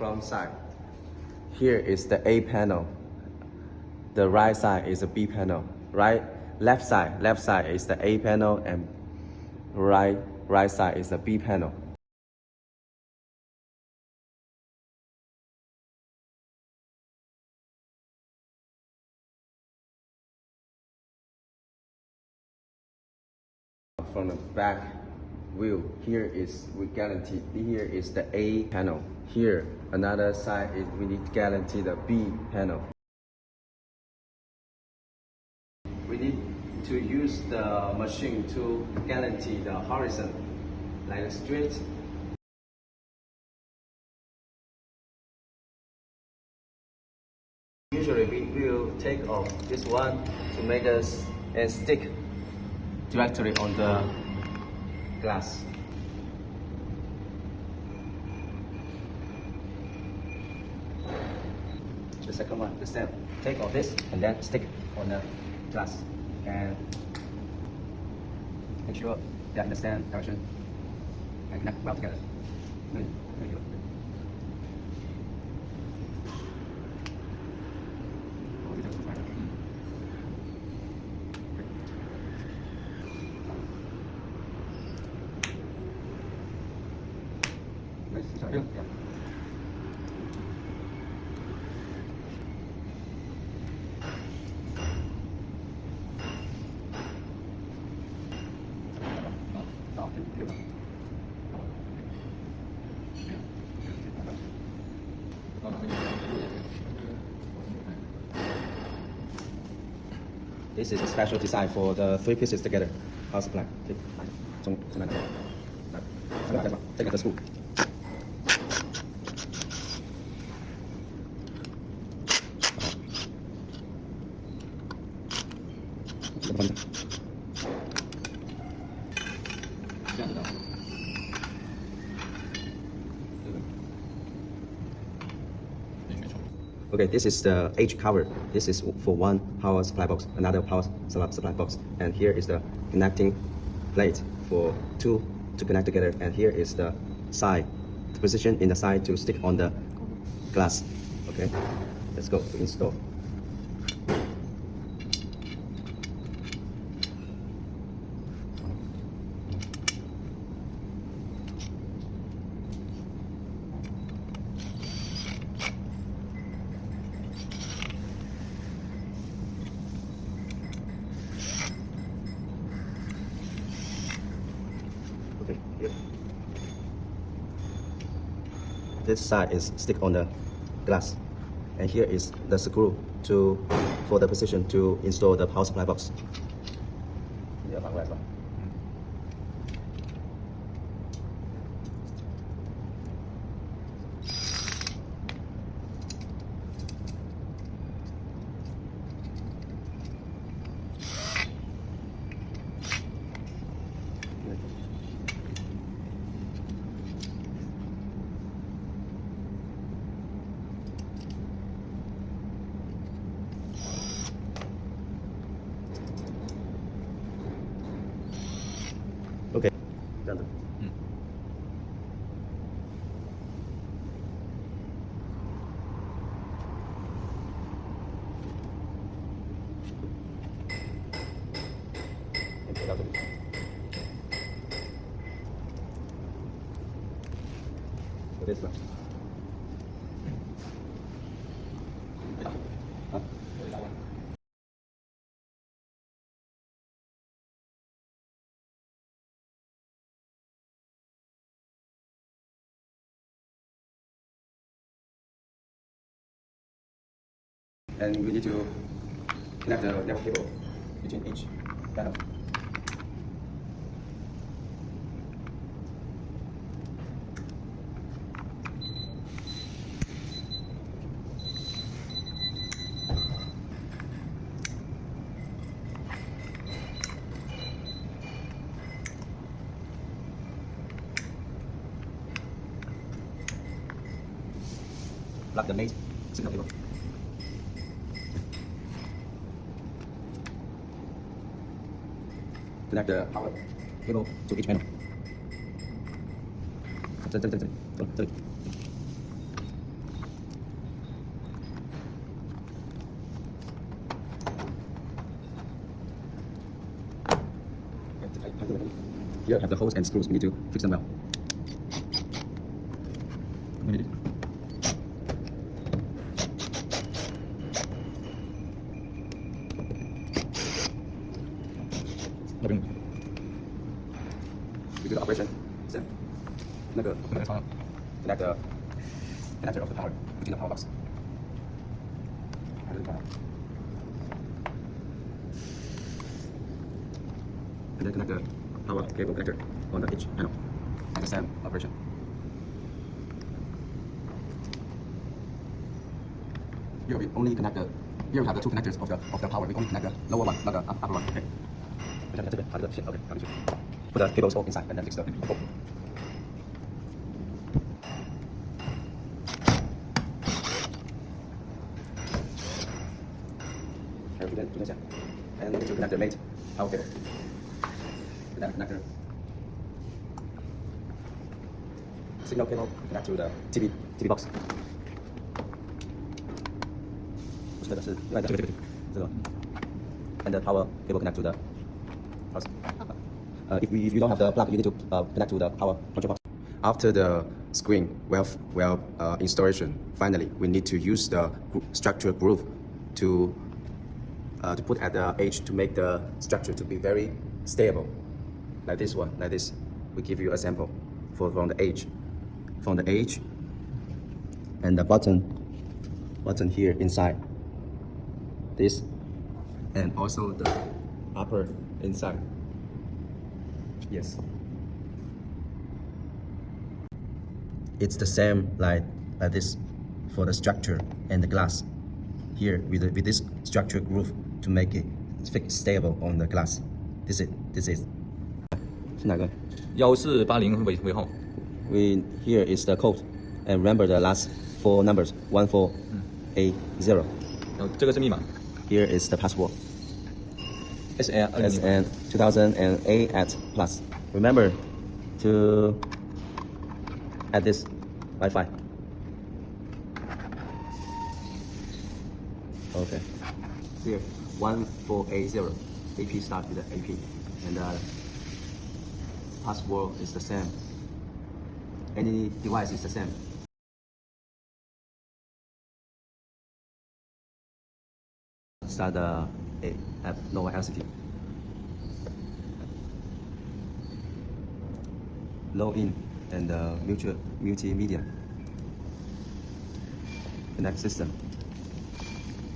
from side. Here is the A panel. The right side is the B panel. Left side is the A panel, and right side is the B panel. From the back view, here is we guarantee here is the A panel. Here another side is we need to guarantee the B panel. We need to use the machine to guarantee the horizon, like straight. Usually we will take off this one to make us and stick directly on the glass. The second one, the same. Take off this and then stick on the glass. And make sure they understand direction and connect well together. Very good. Yeah. This is a special design for the 3 pieces together. Power supply. Take the screw. Okay, this is the H cover. This is for one power supply box, another power supply box, and here is the connecting plate for 2 to connect together, and here is the side, the position in the side to stick on the glass. Okay, let's go to install. Okay, here. This side is stick on the glass, and here is the screw for the position to install the power supply box. Okay, done. This one. And we need to connect the network cable between each panel. Plug the main signal cable. Connect the power cable to each panel. here have the holes and screws. We need to fix them well. We do the operation. Same. Connect the connector of the power between the power box. And then connect the power cable connector on the each panel. And the same operation. Here we only connect the. Here we have the two connectors of the power. We only connect the lower one, not the upper one. Okay. Okay. Put the cables all inside and then fix the hole. And to connect the mate power cable. Connect the connector. Signal cable connect to the TV box. 这个是另外的，这个 and the power cable connect to the house. If you don't have the plug, you need to connect to the power control box. After the screen well installation, finally we need to use the structure groove to put at the edge to make the structure to be very stable, like this one, like this. We give you a sample from the edge, and the button here inside. This, and also the upper inside. Yes. It's the same like this for the structure and the glass. Here with this structure groove to make it stable on the glass. This is. 是哪个1480尾号。Here is the code, and remember the last 4 numbers 1480. 这个是密码。Here is the password. SN 2008 at plus. Remember to add this Wi-Fi. Okay. Here 1480. AP start with the AP, and the password is the same. Any device is the same. Start the app lower LCD. Log in and multimedia. Connect system.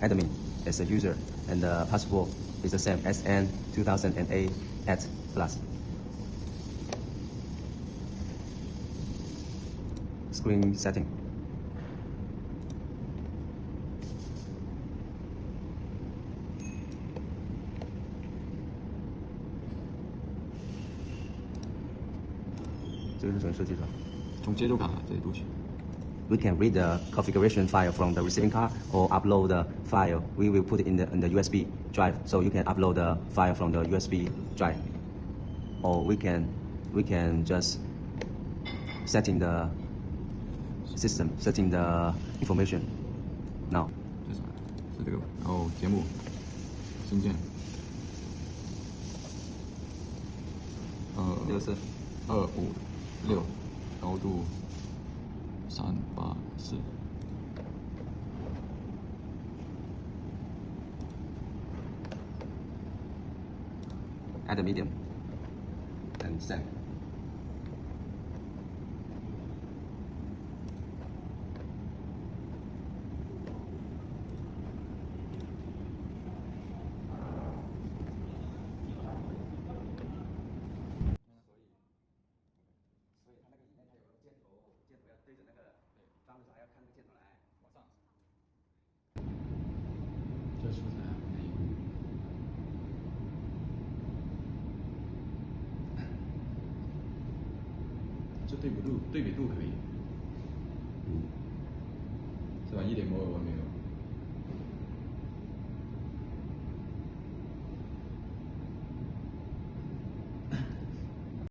Admin as a user, and the password is the same. SN 2008 at plus. Screen setting. We can read the configuration file from the receiving card or upload the file. We will put it in the USB drive, so you can upload the file from the USB drive. Or we can just setting the system, setting the information now. 是这个，然后节目新建256高度384。Add a medium and send.这对比度可以，是吧？1.52完美了。